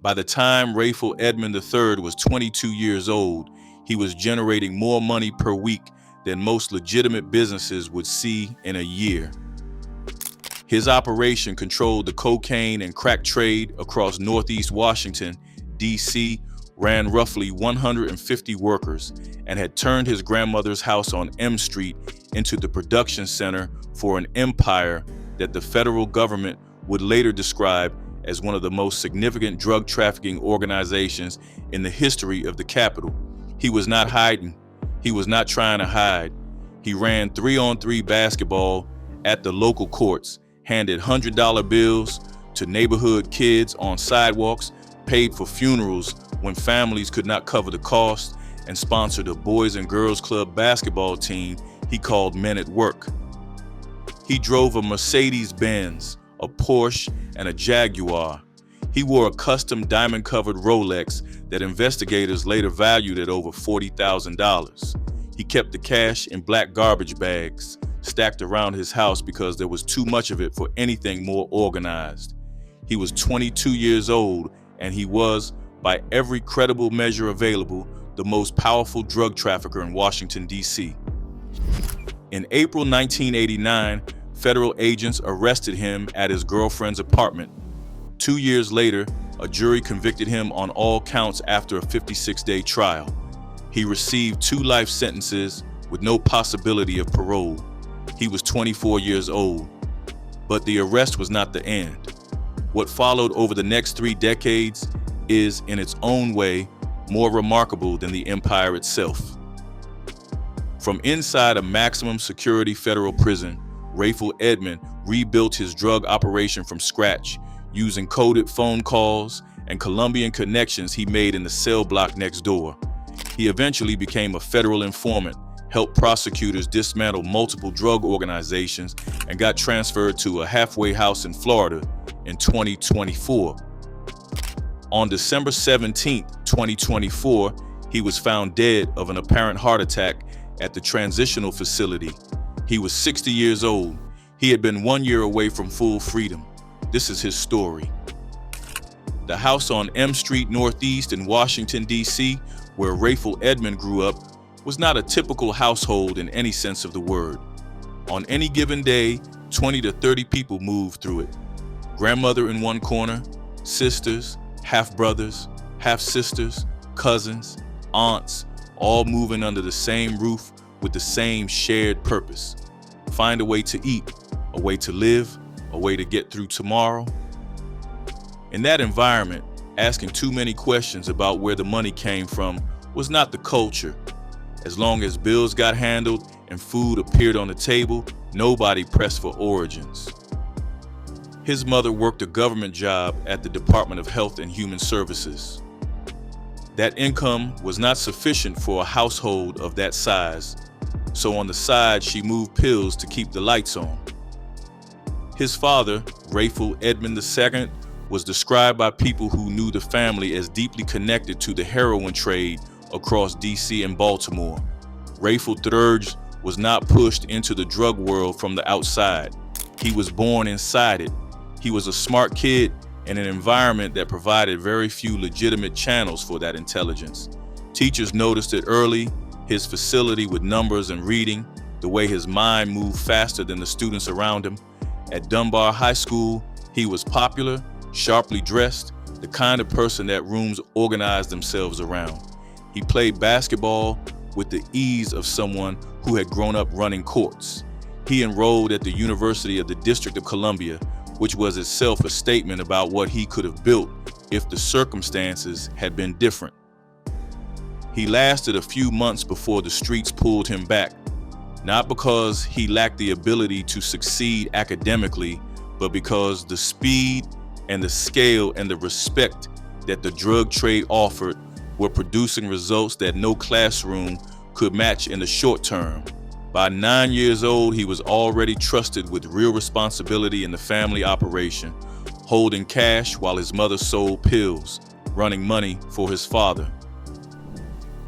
By the time Rayful Edmond III was 22 years old, he was generating more money per week than most legitimate businesses would see in a year. His operation controlled the cocaine and crack trade across Northeast Washington, D.C., ran roughly 150 workers, and had turned his grandmother's house on M Street into the production center for an empire that the federal government would later describe as one of the most significant drug trafficking organizations in the history of the capital. He was not hiding. He was not trying to hide. He ran 3-on-3 basketball at the local courts, handed $100 bills to neighborhood kids on sidewalks, paid for funerals when families could not cover the cost, and sponsored a Boys and Girls Club basketball team he called Men at Work. He drove a Mercedes-Benz, a Porsche, and a Jaguar. He wore a custom diamond-covered Rolex that investigators later valued at over $40,000. He kept the cash in black garbage bags, stacked around his house because there was too much of it for anything more organized. He was 22 years old, and he was, by every credible measure available, the most powerful drug trafficker in Washington, D.C. In April 1989, federal agents arrested him at his girlfriend's apartment. 2 years later, a jury convicted him on all counts after a 56-day trial. He received 2 life sentences with no possibility of parole. He was 24 years old. But the arrest was not the end. What followed over the next 3 decades is, in its own way, more remarkable than the empire itself. From inside a maximum security federal prison, Rayful Edmond rebuilt his drug operation from scratch, using coded phone calls and Colombian connections he made in the cell block next door. He eventually became a federal informant, helped prosecutors dismantle multiple drug organizations, and got transferred to a halfway house in Florida in 2024. On December 17, 2024, he was found dead of an apparent heart attack at the transitional facility. He was 60 years old. He had been 1 year away from full freedom. This is his story. The house on M Street Northeast in Washington, D.C., where Rayful Edmond grew up, was not a typical household in any sense of the word. On any given day, 20 to 30 people moved through it. Grandmother in one corner, sisters, half-brothers, half-sisters, cousins, aunts, all moving under the same roof with the same shared purpose. Find a way to eat, a way to live, a way to get through tomorrow. In that environment, asking too many questions about where the money came from was not the culture. As long as bills got handled and food appeared on the table, nobody pressed for origins. His mother worked a government job at the Department of Health and Human Services. That income was not sufficient for a household of that size, so on the side she moved pills to keep the lights on. His father, Rayful Edmond II, was described by people who knew the family as deeply connected to the heroin trade across D.C. and Baltimore. Rayful III was not pushed into the drug world from the outside. He was born inside it. He was a smart kid in an environment that provided very few legitimate channels for that intelligence. Teachers noticed it early, his facility with numbers and reading, the way his mind moved faster than the students around him. At Dunbar High School, he was popular, sharply dressed, the kind of person that rooms organized themselves around. He played basketball with the ease of someone who had grown up running courts. He enrolled at the University of the District of Columbia, which was itself a statement about what he could have built if the circumstances had been different. He lasted a few months before the streets pulled him back, not because he lacked the ability to succeed academically, but because the speed and the scale and the respect that the drug trade offered were producing results that no classroom could match in the short term. By 9 years old, he was already trusted with real responsibility in the family operation, holding cash while his mother sold pills, running money for his father.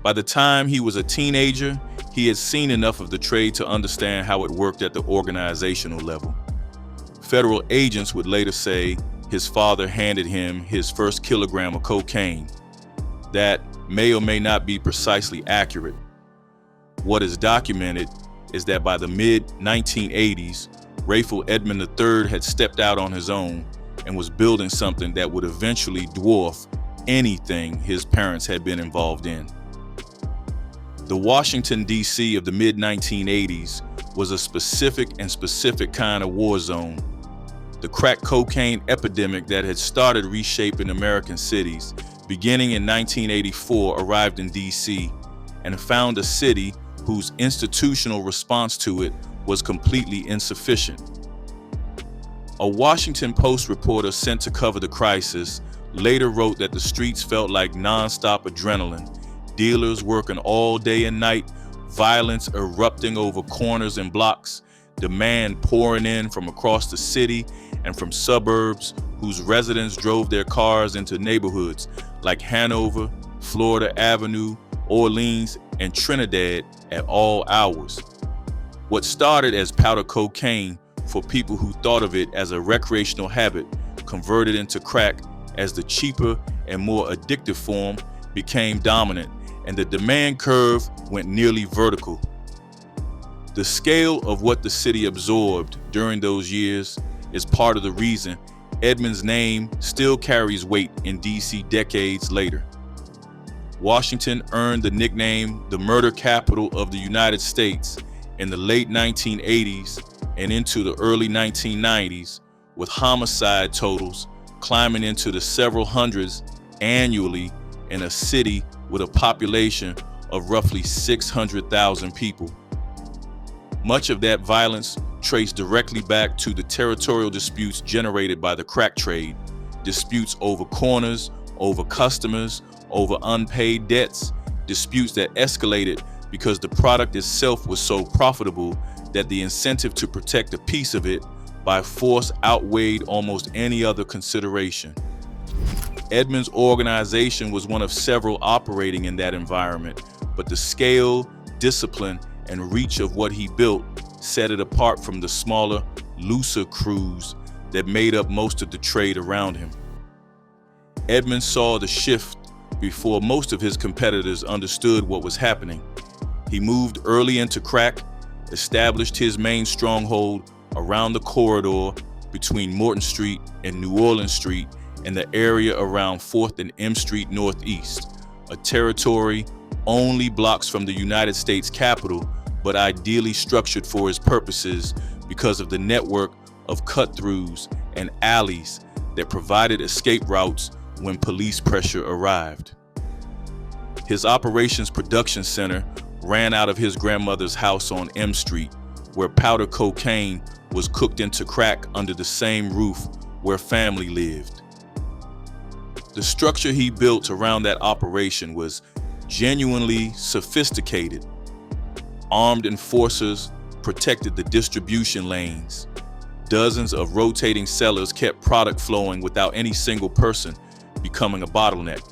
By the time he was a teenager, he had seen enough of the trade to understand how it worked at the organizational level. Federal agents would later say his father handed him his first kilogram of cocaine. That may or may not be precisely accurate. What is documented is that by the mid-1980s, Rayful Edmond III had stepped out on his own and was building something that would eventually dwarf anything his parents had been involved in. The Washington, D.C. of the mid-1980s was a specific kind of war zone. The crack cocaine epidemic that had started reshaping American cities beginning in 1984 arrived in D.C. and found a city whose institutional response to it was completely insufficient. A Washington Post reporter sent to cover the crisis later wrote that the streets felt like nonstop adrenaline, dealers working all day and night, violence erupting over corners and blocks, demand pouring in from across the city and from suburbs whose residents drove their cars into neighborhoods like Hanover, Florida Avenue, Orleans, and Trinidad at all hours. What started as powder cocaine for people who thought of it as a recreational habit converted into crack as the cheaper and more addictive form became dominant, and the demand curve went nearly vertical. The scale of what the city absorbed during those years is part of the reason Edmond's name still carries weight in D.C. decades later. Washington earned the nickname the murder capital of the United States in the late 1980s and into the early 1990s, with homicide totals climbing into the several hundreds annually in a city with a population of roughly 600,000 people. Much of that violence traced directly back to the territorial disputes generated by the crack trade, disputes over corners, over customers, over unpaid debts, disputes that escalated because the product itself was so profitable that the incentive to protect a piece of it by force outweighed almost any other consideration. Edmond's organization was one of several operating in that environment, but the scale, discipline, and reach of what he built set it apart from the smaller, looser crews that made up most of the trade around him. Edmond saw the shift before most of his competitors understood what was happening. He moved early into crack, established his main stronghold around the corridor between Morton Street and New Orleans Street in the area around 4th and M Street Northeast, a territory only blocks from the United States Capitol, but ideally structured for his purposes because of the network of cut-throughs and alleys that provided escape routes when police pressure arrived. His operations production center ran out of his grandmother's house on M Street, where powder cocaine was cooked into crack under the same roof where family lived. The structure he built around that operation was genuinely sophisticated. Armed enforcers protected the distribution lanes. Dozens of rotating sellers kept product flowing without any single person becoming a bottleneck.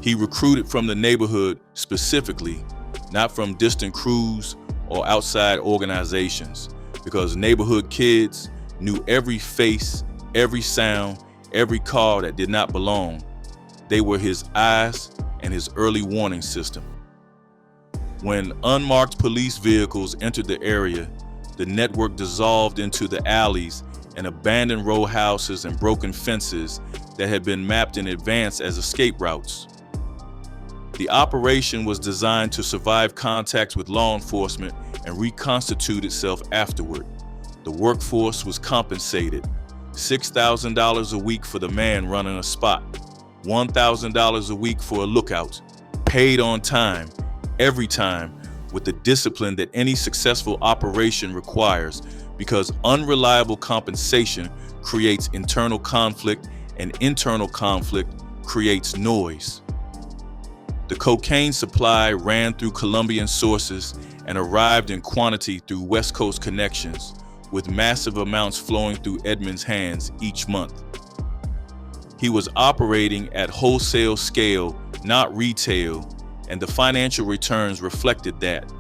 He recruited from the neighborhood specifically, not from distant crews or outside organizations, because neighborhood kids knew every face, every sound, every car that did not belong. They were his eyes and his early warning system. When unmarked police vehicles entered the area, the network dissolved into the alleys and abandoned row houses and broken fences that had been mapped in advance as escape routes. The operation was designed to survive contact with law enforcement and reconstitute itself afterward. The workforce was compensated. $6,000 a week for the man running a spot, $1,000 a week for a lookout, paid on time, every time, with the discipline that any successful operation requires, because unreliable compensation creates internal conflict and internal conflict creates noise. The cocaine supply ran through Colombian sources and arrived in quantity through West Coast connections, with massive amounts flowing through Edmond's hands each month. He was operating at wholesale scale, not retail, and the financial returns reflected that.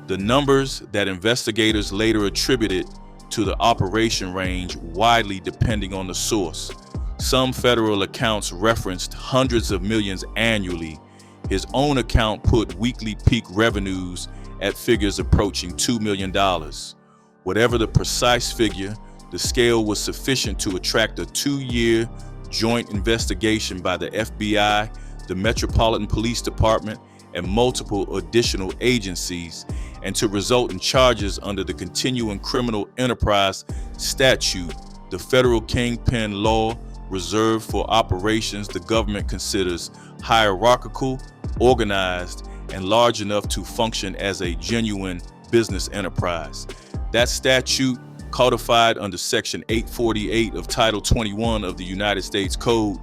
The numbers that investigators later attributed to the operation range widely depending on the source. Some federal accounts referenced hundreds of millions annually. His own account put weekly peak revenues at figures approaching $2 million. Whatever the precise figure, the scale was sufficient to attract a 2-year joint investigation by the FBI, the Metropolitan Police Department, and multiple additional agencies, and to result in charges under the Continuing Criminal Enterprise Statute, the federal kingpin law reserved for operations the government considers hierarchical, organized, and large enough to function as a genuine business enterprise. That statute, codified under Section 848 of Title 21 of the United States Code,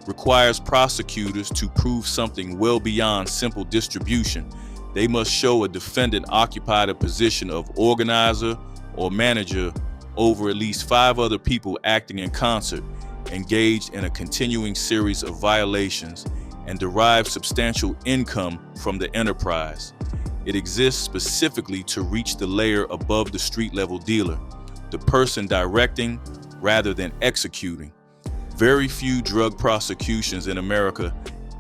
requires prosecutors to prove something well beyond simple distribution. They must show a defendant occupied a position of organizer or manager over at least 5 other people acting in concert, engaged in a continuing series of violations, and derive substantial income from the enterprise. It exists specifically to reach the layer above the street-level dealer, the person directing rather than executing. Very few drug prosecutions in America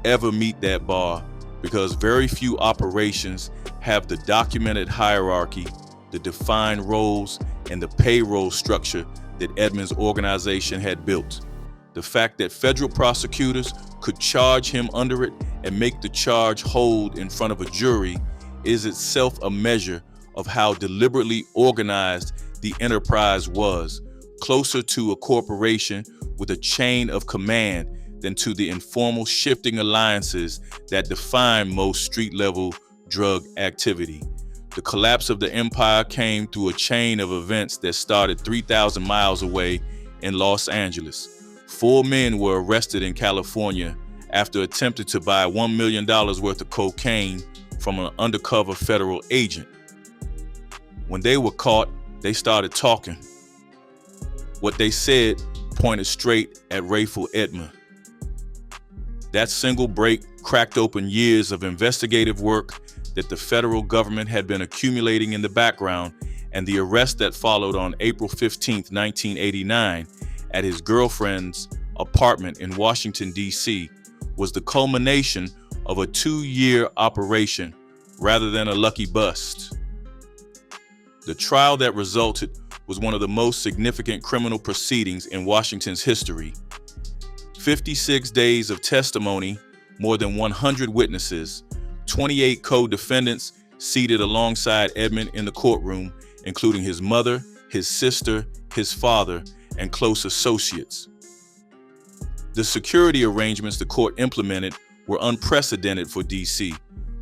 ever meet that bar because very few operations have the documented hierarchy, the defined roles, and the payroll structure that Edmond's organization had built. The fact that federal prosecutors could charge him under it and make the charge hold in front of a jury is itself a measure of how deliberately organized the enterprise was, closer to a corporation with a chain of command than to the informal shifting alliances that define most street-level drug activity. The collapse of the empire came through a chain of events that started 3,000 miles away in Los Angeles. 4 men were arrested in California after attempting to buy $1 million worth of cocaine from an undercover federal agent. When they were caught, they started talking. What they said pointed straight at Rayful Edmond. That single break cracked open years of investigative work that the federal government had been accumulating in the background, and the arrest that followed on April 15, 1989, at his girlfriend's apartment in Washington, D.C., was the culmination of a 2-year operation rather than a lucky bust. The trial that resulted was one of the most significant criminal proceedings in Washington's history. 56 days of testimony, more than 100 witnesses, 28 co-defendants seated alongside Edmond in the courtroom, including his mother, his sister, his father, and close associates. The security arrangements the court implemented were unprecedented for D.C.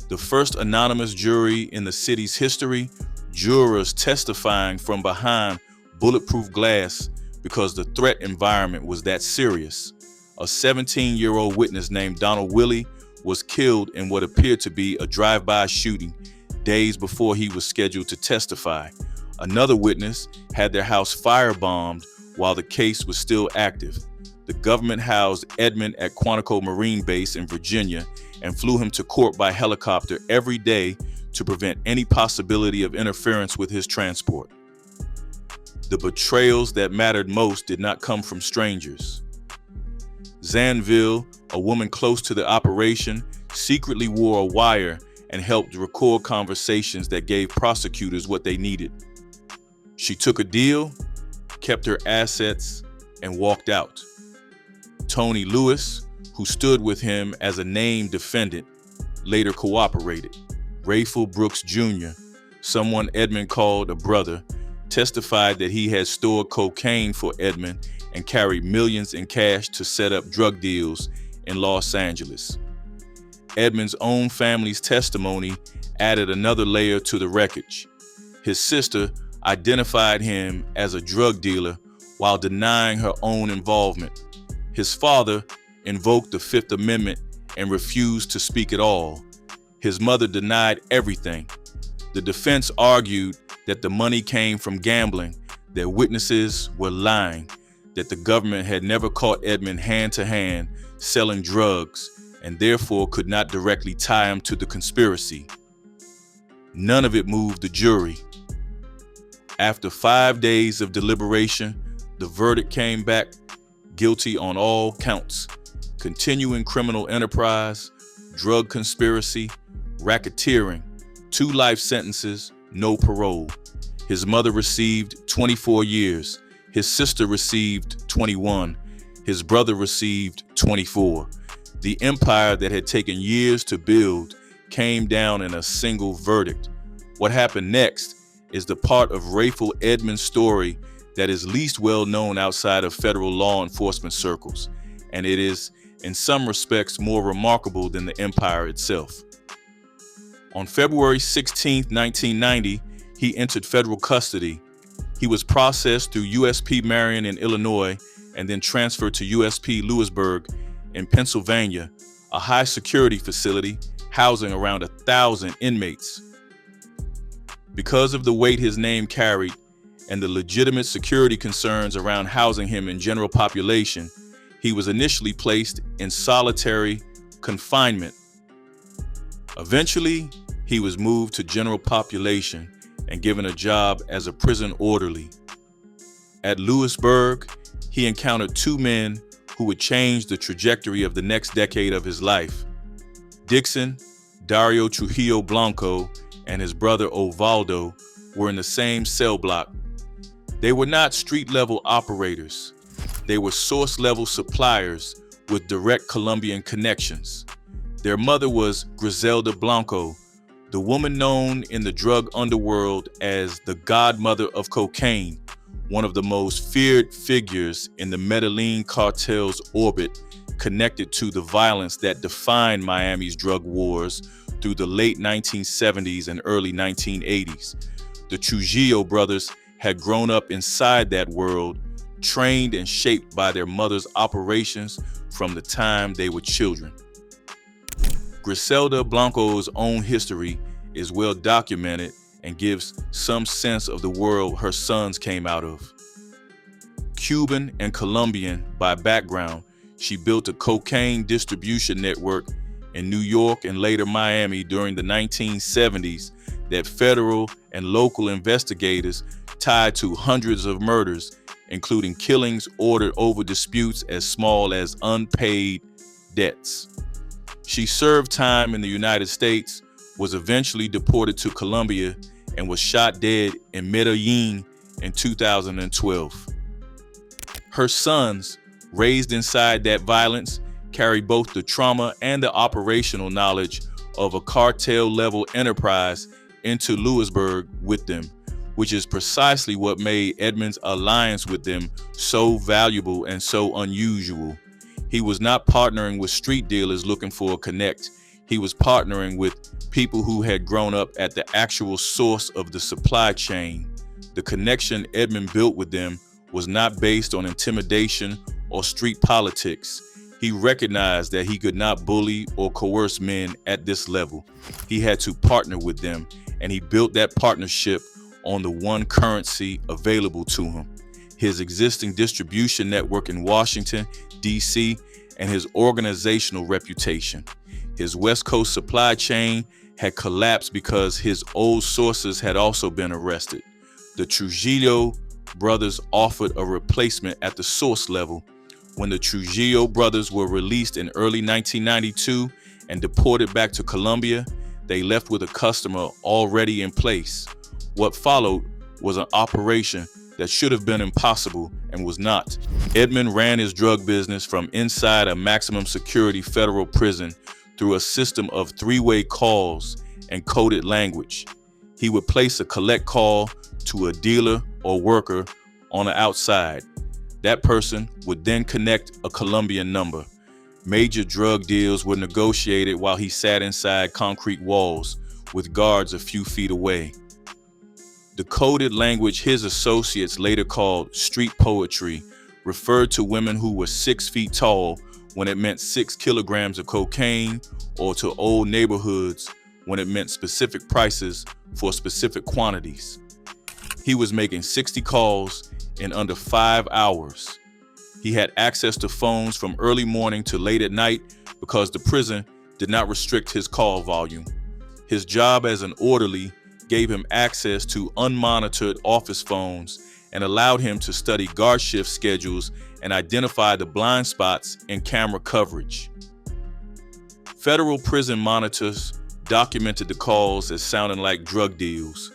The first anonymous jury in the city's history, jurors testifying from behind bulletproof glass because the threat environment was that serious. A 17-year-old witness named Donald Willie was killed in what appeared to be a drive-by shooting days before he was scheduled to testify. Another witness had their house firebombed while the case was still active. The government housed Edmond at Quantico Marine Base in Virginia and flew him to court by helicopter every day to prevent any possibility of interference with his transport. The betrayals that mattered most did not come from strangers. Zanville, a woman close to the operation, secretly wore a wire and helped record conversations that gave prosecutors what they needed. She took a deal, kept her assets, and walked out. Tony Lewis, who stood with him as a named defendant, later cooperated. Rayful Brooks Jr., someone Edmond called a brother, testified that he had stored cocaine for Edmond and carried millions in cash to set up drug deals in Los Angeles. Edmond's own family's testimony added another layer to the wreckage. His sister identified him as a drug dealer while denying her own involvement. His father invoked the Fifth Amendment and refused to speak at all. His mother denied everything. The defense argued that the money came from gambling, that witnesses were lying, that the government had never caught Edmond hand-to-hand selling drugs and therefore could not directly tie him to the conspiracy. None of it moved the jury. After 5 days of deliberation, the verdict came back guilty on all counts: continuing criminal enterprise, drug conspiracy, racketeering, 2 life sentences, no parole. His mother received 24 years. His sister received 21. His brother received 24. The empire that had taken years to build came down in a single verdict. What happened next is the part of Rayful Edmond's story that is least well known outside of federal law enforcement circles, and it is, in some respects, more remarkable than the empire itself. On February 16, 1990, he entered federal custody. He was processed through USP Marion in Illinois and then transferred to USP Lewisburg in Pennsylvania, a high-security facility housing around 1,000 inmates. Because of the weight his name carried and the legitimate security concerns around housing him in general population, he was initially placed in solitary confinement. Eventually, he was moved to general population and given a job as a prison orderly. At Lewisburg, he encountered 2 men who would change the trajectory of the next decade of his life. Dixon, Dario Trujillo Blanco, and his brother Ovaldo were in the same cell block. They were not street-level operators. They were source-level suppliers with direct Colombian connections. Their mother was Griselda Blanco, the woman known in the drug underworld as the godmother of cocaine, one of the most feared figures in the Medellin cartel's orbit, connected to the violence that defined Miami's drug wars through the late 1970s and early 1980s. The Trujillo brothers had grown up inside that world, trained and shaped by their mother's operations from the time they were children. Griselda Blanco's own history is well documented and gives some sense of the world her sons came out of. Cuban and Colombian by background, she built a cocaine distribution network in New York and later Miami during the 1970s that federal and local investigators tied to hundreds of murders, including killings ordered over disputes as small as unpaid debts. She served time in the United States, was eventually deported to Colombia, and was shot dead in Medellin in 2012. Her sons, raised inside that violence, carry both the trauma and the operational knowledge of a cartel-level enterprise into Lewisburg with them, which is precisely what made Edmond's alliance with them so valuable and so unusual. He was not partnering with street dealers looking for a connect. He was partnering with people who had grown up at the actual source of the supply chain. The connection Edmond built with them was not based on intimidation or street politics. He recognized that he could not bully or coerce men at this level. He had to partner with them, and he built that partnership on the one currency available to him: his existing distribution network in Washington, D.C., and his organizational reputation. His West Coast supply chain had collapsed because his old sources had also been arrested. The Trujillo brothers offered a replacement at the source level. When the Trujillo brothers were released in early 1992 and deported back to Colombia, they left with a customer already in place. What followed was an operation that should have been impossible and was not. Edmond ran his drug business from inside a maximum security federal prison through a system of 3-way calls and coded language. He would place a collect call to a dealer or worker on the outside. That person would then connect a Colombian number. Major drug deals were negotiated while he sat inside concrete walls with guards a few feet away. The coded language his associates later called street poetry referred to women who were 6 feet tall when it meant 6 kilograms of cocaine, or to old neighborhoods when it meant specific prices for specific quantities. He was making 60 calls in under 5 hours. He had access to phones from early morning to late at night because the prison did not restrict his call volume. His job as an orderly gave him access to unmonitored office phones and allowed him to study guard shift schedules and identify the blind spots in camera coverage. Federal prison monitors documented the calls as sounding like drug deals.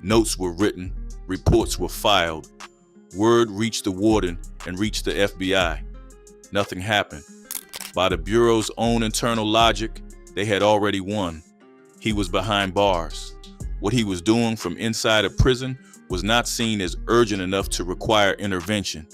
Notes were written, reports were filed. Word reached the warden and reached the FBI. Nothing happened. By the Bureau's own internal logic, they had already won. He was behind bars. What he was doing from inside a prison was not seen as urgent enough to require intervention.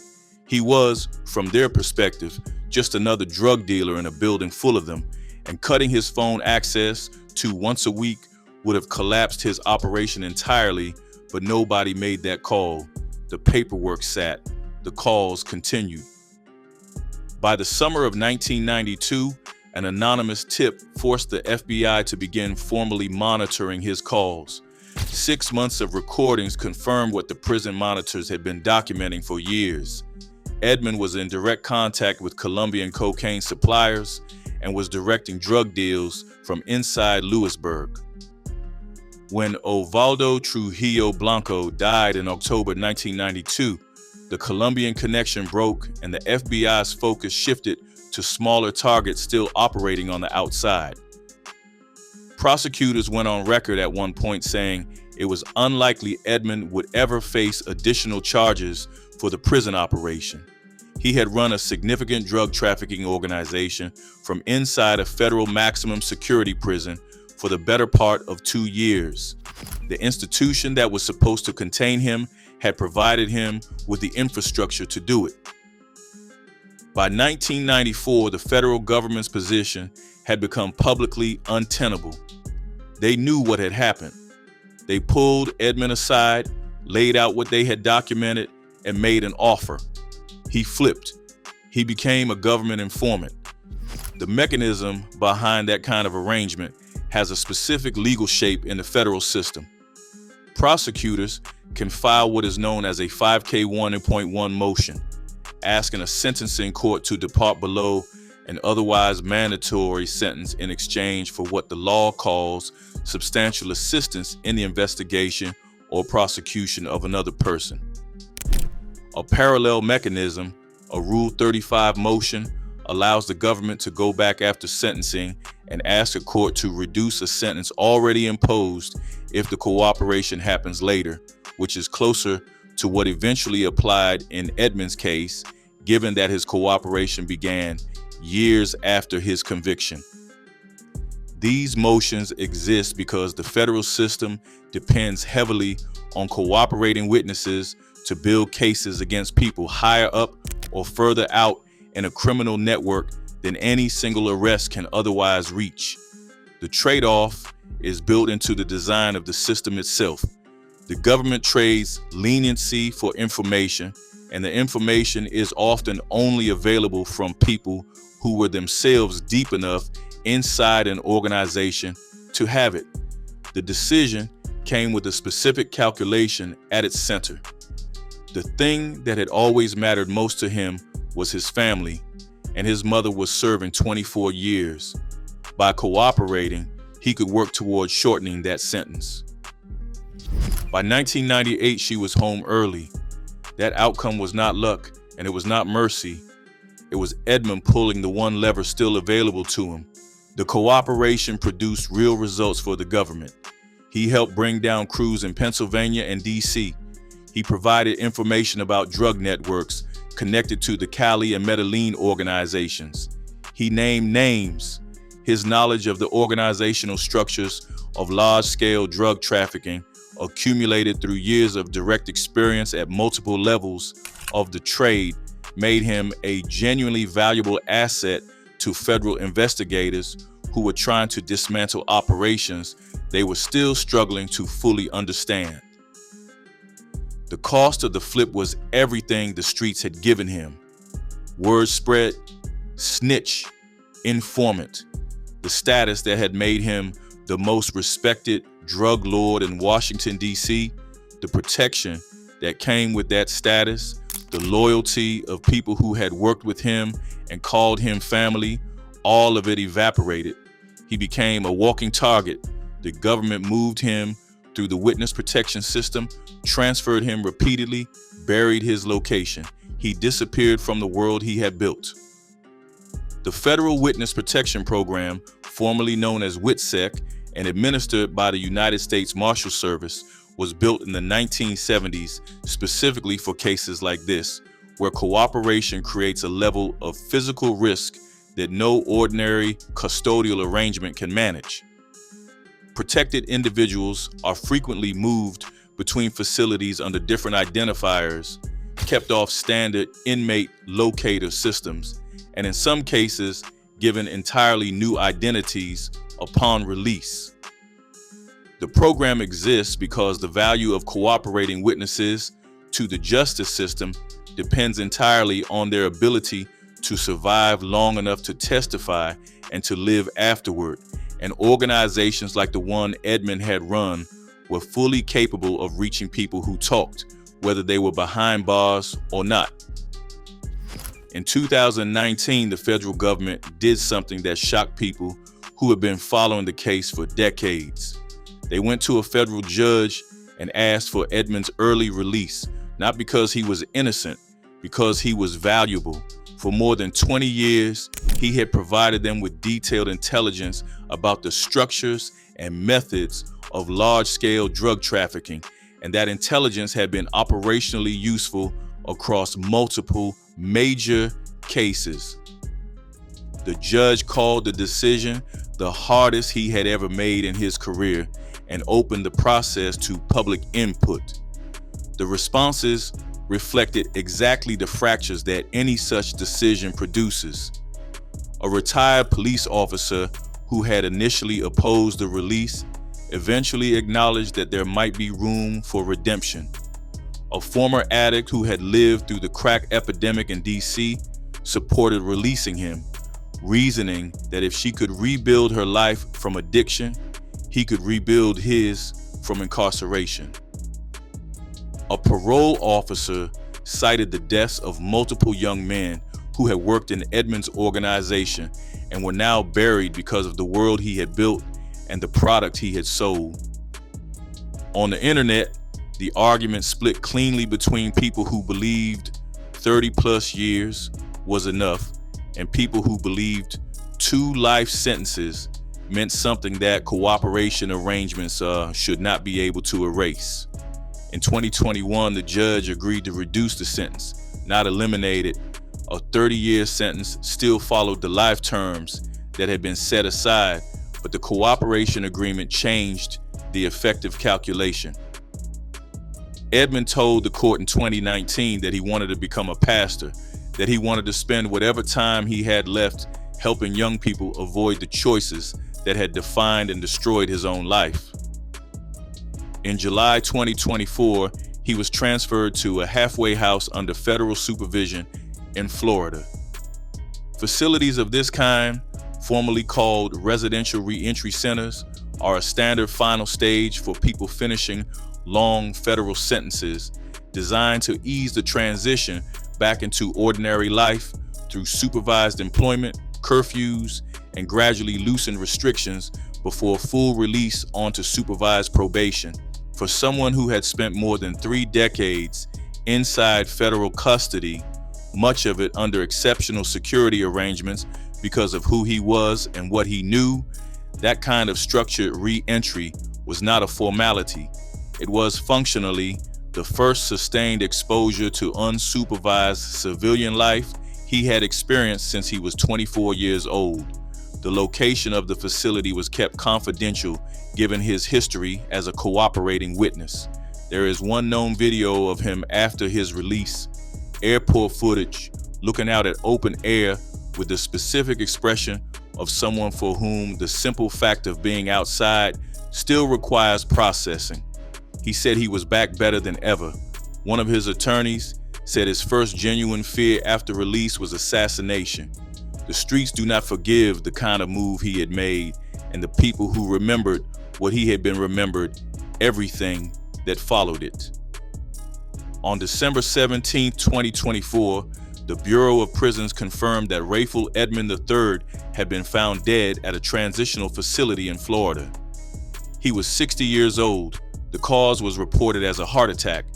He was, from their perspective, just another drug dealer in a building full of them, and cutting his phone access to once a week would have collapsed his operation entirely, but nobody made that call. The paperwork sat. The calls continued. By the summer of 1992, an anonymous tip forced the FBI to begin formally monitoring his calls. 6 months of recordings confirmed what the prison monitors had been documenting for years. Edmond was in direct contact with Colombian cocaine suppliers and was directing drug deals from inside Lewisburg. When Osvaldo Trujillo Blanco died in October 1992, the Colombian connection broke and the FBI's focus shifted to smaller targets still operating on the outside. Prosecutors went on record at one point saying it was unlikely Edmond would ever face additional charges for the prison operation. He had run a significant drug trafficking organization from inside a federal maximum security prison for the better part of 2 years. The institution that was supposed to contain him had provided him with the infrastructure to do it. By 1994, the federal government's position had become publicly untenable. They knew what had happened. They pulled Edmond aside, laid out what they had documented, and made an offer. He flipped. He became a government informant. The mechanism behind that kind of arrangement has a specific legal shape in the federal system. Prosecutors can file what is known as a 5K1.1 motion, asking a sentencing court to depart below an otherwise mandatory sentence in exchange for what the law calls substantial assistance in the investigation or prosecution of another person. A parallel mechanism, a Rule 35 motion, allows the government to go back after sentencing and ask a court to reduce a sentence already imposed if the cooperation happens later, which is closer to what eventually applied in Edmond's case, given that his cooperation began years after his conviction. These motions exist because the federal system depends heavily on cooperating witnesses to build cases against people higher up or further out in a criminal network than any single arrest can otherwise reach. The trade-off is built into the design of the system itself. The government trades leniency for information, and the information is often only available from people who were themselves deep enough inside an organization to have it. The decision came with a specific calculation at its center. The thing that had always mattered most to him was his family, and his mother was serving 24 years. By cooperating, he could work towards shortening that sentence. By 1998, she was home early. That outcome was not luck, and it was not mercy. It was Edmond pulling the one lever still available to him. The cooperation produced real results for the government. He helped bring down crews in Pennsylvania and D.C. He provided information about drug networks connected to the Cali and Medellin organizations. He named names. His knowledge of the organizational structures of large-scale drug trafficking, accumulated through years of direct experience at multiple levels of the trade, made him a genuinely valuable asset to federal investigators who were trying to dismantle operations they were still struggling to fully understand. The cost of the flip was everything the streets had given him. Word spread, snitch, informant, the status that had made him the most respected drug lord in Washington, D.C., the protection that came with that status, the loyalty of people who had worked with him and called him family, all of it evaporated. He became a walking target. The government moved him through the witness protection system, transferred him repeatedly, buried his location. He disappeared from the world he had built. The Federal Witness Protection Program, formerly known as WITSEC and administered by the United States Marshal Service, was built in the 1970s specifically for cases like this, where cooperation creates a level of physical risk that no ordinary custodial arrangement can manage. Protected individuals are frequently moved between facilities under different identifiers, kept off standard inmate locator systems, and in some cases, given entirely new identities upon release. The program exists because the value of cooperating witnesses to the justice system depends entirely on their ability to survive long enough to testify and to live afterward, and organizations like the one Edmond had run were fully capable of reaching people who talked, whether they were behind bars or not. In 2019, the federal government did something that shocked people who had been following the case for decades. They went to a federal judge and asked for Edmond's early release, not because he was innocent, because he was valuable. For more than 20 years, he had provided them with detailed intelligence about the structures and methods of large-scale drug trafficking, and that intelligence had been operationally useful across multiple major cases. The judge called the decision the hardest he had ever made in his career and opened the process to public input. The responses reflected exactly the fractures that any such decision produces. A retired police officer who had initially opposed the release eventually acknowledged that there might be room for redemption. A former addict who had lived through the crack epidemic in DC supported releasing him, reasoning that if she could rebuild her life from addiction, he could rebuild his from incarceration. A parole officer cited the deaths of multiple young men who had worked in Edmond's organization and were now buried because of the world he had built and the product he had sold. On the internet, the argument split cleanly between people who believed 30+ years was enough and people who believed 2 life sentences meant something that cooperation arrangements should not be able to erase. In 2021, the judge agreed to reduce the sentence, not eliminate it. A 30-year sentence still followed the life terms that had been set aside, but the cooperation agreement changed the effective calculation. Edmond told the court in 2019 that he wanted to become a pastor, that he wanted to spend whatever time he had left helping young people avoid the choices that had defined and destroyed his own life. In July 2024, he was transferred to a halfway house under federal supervision in Florida. Facilities of this kind, formerly called residential reentry centers, are a standard final stage for people finishing long federal sentences designed to ease the transition back into ordinary life through supervised employment, curfews, and gradually loosened restrictions before full release onto supervised probation. For someone who had spent more than 3 decades inside federal custody, much of it under exceptional security arrangements because of who he was and what he knew, that kind of structured re-entry was not a formality. It was functionally the first sustained exposure to unsupervised civilian life he had experienced since he was 24 years old. The location of the facility was kept confidential given his history as a cooperating witness. There is one known video of him after his release, airport footage, looking out at open air with the specific expression of someone for whom the simple fact of being outside still requires processing. He said he was back better than ever. One of his attorneys said his first genuine fear after release was assassination. The streets do not forgive the kind of move he had made, and the people who remembered what he had been remembered, everything that followed it. On December 17, 2024, the Bureau of Prisons confirmed that Rayful Edmond III had been found dead at a transitional facility in Florida. He was 60 years old, The cause was reported as a heart attack.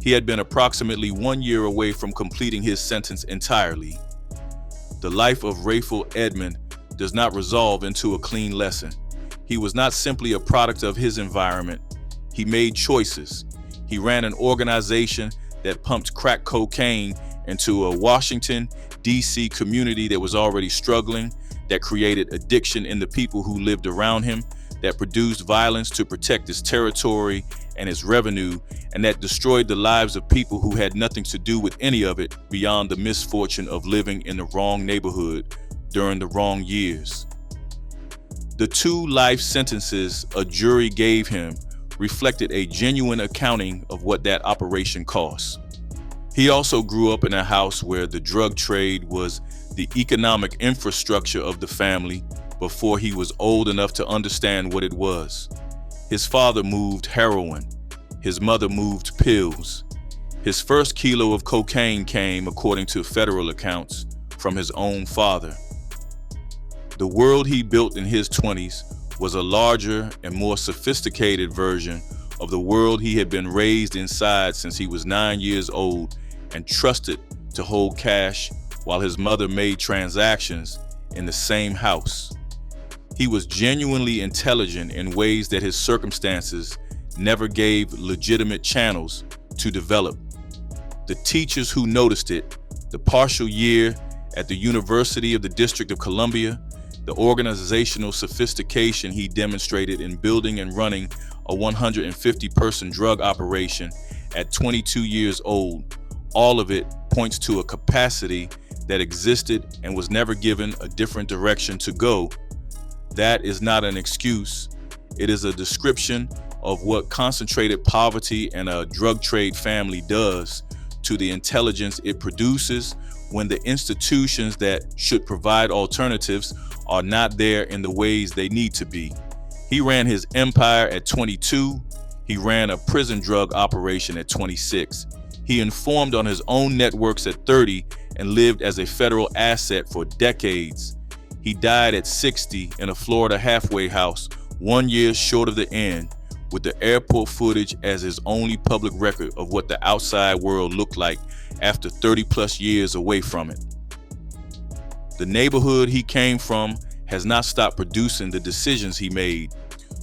He had been approximately 1 year away from completing his sentence entirely. The life of Rayful Edmond does not resolve into a clean lesson. He was not simply a product of his environment. He made choices. He ran an organization that pumped crack cocaine into a Washington, D.C. community that was already struggling, that created addiction in the people who lived around him, that produced violence to protect his territory and his revenue, and that destroyed the lives of people who had nothing to do with any of it beyond the misfortune of living in the wrong neighborhood during the wrong years. The 2 life sentences a jury gave him reflected a genuine accounting of what that operation cost. He also grew up in a house where the drug trade was the economic infrastructure of the family before he was old enough to understand what it was. His father moved heroin. His mother moved pills. His first kilo of cocaine came, according to federal accounts, from his own father. The world he built in his 20s was a larger and more sophisticated version of the world he had been raised inside since he was 9 years old and trusted to hold cash while his mother made transactions in the same house. He was genuinely intelligent in ways that his circumstances never gave legitimate channels to develop. The teachers who noticed it, the partial year at the University of the District of Columbia, the organizational sophistication he demonstrated in building and running a 150-person drug operation at 22 years old, all of it points to a capacity that existed and was never given a different direction to go. That is not an excuse. It is a description of what concentrated poverty and a drug trade family does to the intelligence it produces when the institutions that should provide alternatives are not there in the ways they need to be. He ran his empire at 22. He ran a prison drug operation at 26. He informed on his own networks at 30 and lived as a federal asset for decades. He died at 60 in a Florida halfway house, 1 year short of the end, with the airport footage as his only public record of what the outside world looked like after 30 plus years away from it. The neighborhood he came from has not stopped producing the decisions he made.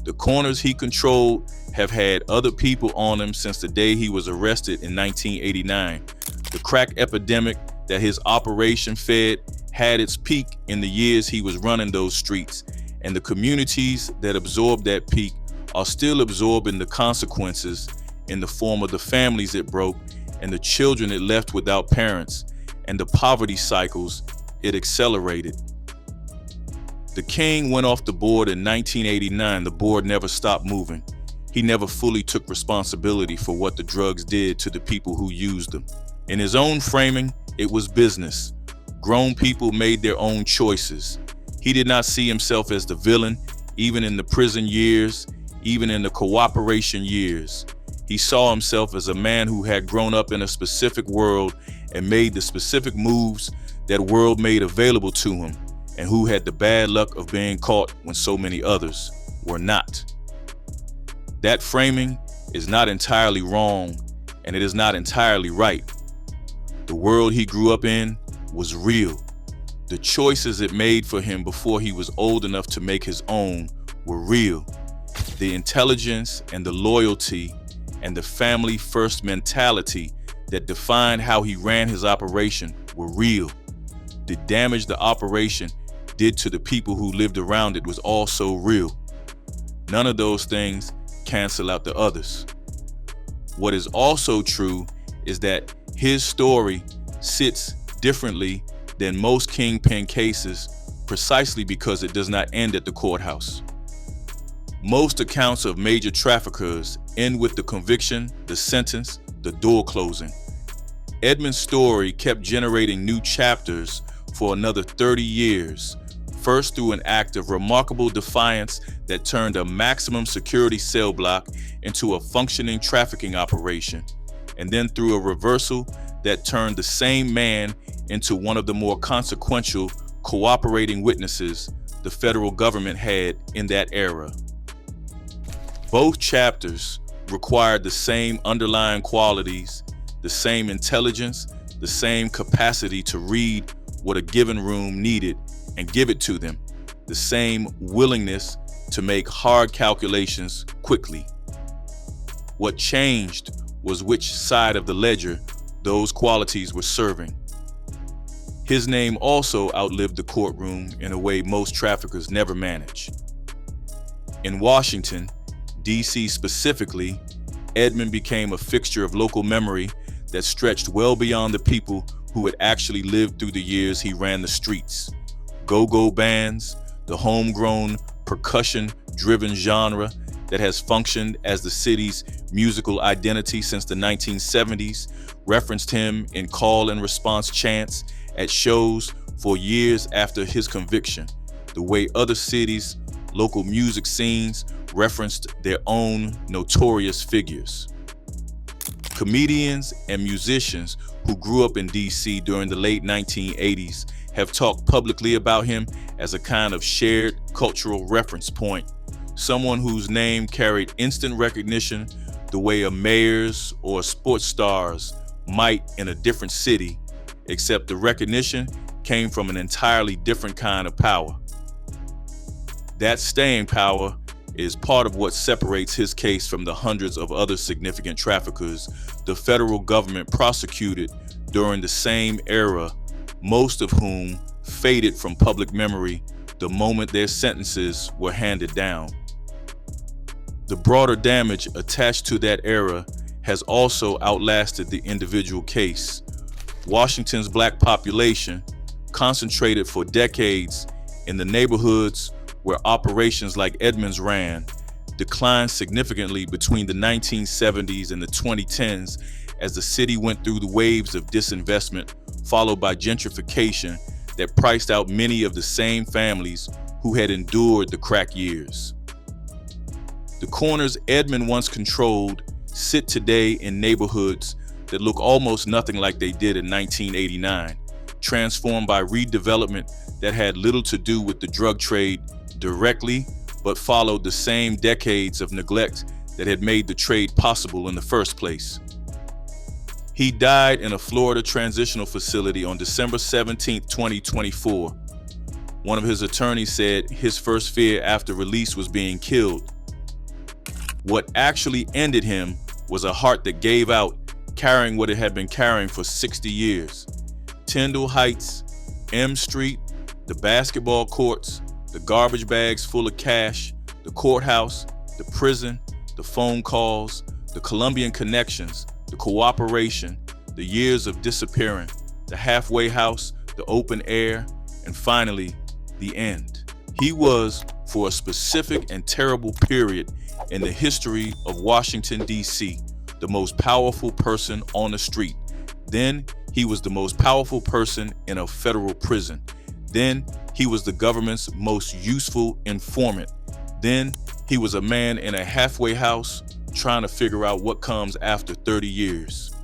The corners he controlled have had other people on him since the day he was arrested in 1989. The crack epidemic that his operation fed had its peak in the years he was running those streets, and the communities that absorbed that peak are still absorbing the consequences in the form of the families it broke and the children it left without parents and the poverty cycles it accelerated. The king went off the board in 1989. The board never stopped moving. He never fully took responsibility for what the drugs did to the people who used them. In his own framing, it was business. Grown people made their own choices. He did not see himself as the villain, even in the prison years, even in the cooperation years. He saw himself as a man who had grown up in a specific world and made the specific moves that world made available to him, and who had the bad luck of being caught when so many others were not. That framing is not entirely wrong, and it is not entirely right. The world he grew up in was real. The choices it made for him before he was old enough to make his own were real. The intelligence and the loyalty and the family-first mentality that defined how he ran his operation were real. The damage the operation did to the people who lived around it was also real. None of those things cancel out the others. What is also true is that his story sits differently than most kingpin cases precisely because it does not end at the courthouse. Most accounts of major traffickers end with the conviction, the sentence, the door closing. Edmond's story kept generating new chapters for another 30 years, first through an act of remarkable defiance that turned a maximum security cell block into a functioning trafficking operation, and then through a reversal that turned the same man into one of the more consequential cooperating witnesses the federal government had in that era. Both chapters required the same underlying qualities, the same intelligence, the same capacity to read what a given room needed and give it to them, the same willingness to make hard calculations quickly. What changed was which side of the ledger those qualities were serving. His name also outlived the courtroom in a way most traffickers never manage. In Washington, D.C. specifically, Edmond became a fixture of local memory that stretched well beyond the people who had actually lived through the years he ran the streets. Go-go bands, the homegrown, percussion-driven genre that has functioned as the city's musical identity since the 1970s, referenced him in call and response chants at shows for years after his conviction, the way other cities' local music scenes referenced their own notorious figures. Comedians and musicians who grew up in D.C. during the late 1980s have talked publicly about him as a kind of shared cultural reference point, someone whose name carried instant recognition the way a mayor's or sports stars might in a different city, except the recognition came from an entirely different kind of power. That staying power is part of what separates his case from the hundreds of other significant traffickers the federal government prosecuted during the same era, most of whom faded from public memory the moment their sentences were handed down. The broader damage attached to that era has also outlasted the individual case. Washington's black population, concentrated for decades in the neighborhoods where operations like Edmond's ran, declined significantly between the 1970s and the 2010s as the city went through the waves of disinvestment followed by gentrification that priced out many of the same families who had endured the crack years. The corners Edmond once controlled sit today in neighborhoods that look almost nothing like they did in 1989, transformed by redevelopment that had little to do with the drug trade directly, but followed the same decades of neglect that had made the trade possible in the first place. He died in a Florida transitional facility on December 17, 2024. One of his attorneys said his first fear after release was being killed. What actually ended him was a heart that gave out, carrying what it had been carrying for 60 years. Tyndall Heights, M Street, the basketball courts, the garbage bags full of cash, the courthouse, the prison, the phone calls, the Colombian connections, the cooperation, the years of disappearing, the halfway house, the open air, and finally, the end. He was, for a specific and terrible period in the history of Washington, D.C., the most powerful person on the street. Then he was the most powerful person in a federal prison. Then he was the government's most useful informant. Then he was a man in a halfway house trying to figure out what comes after 30 years.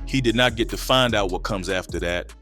He did not get to find out what comes after that.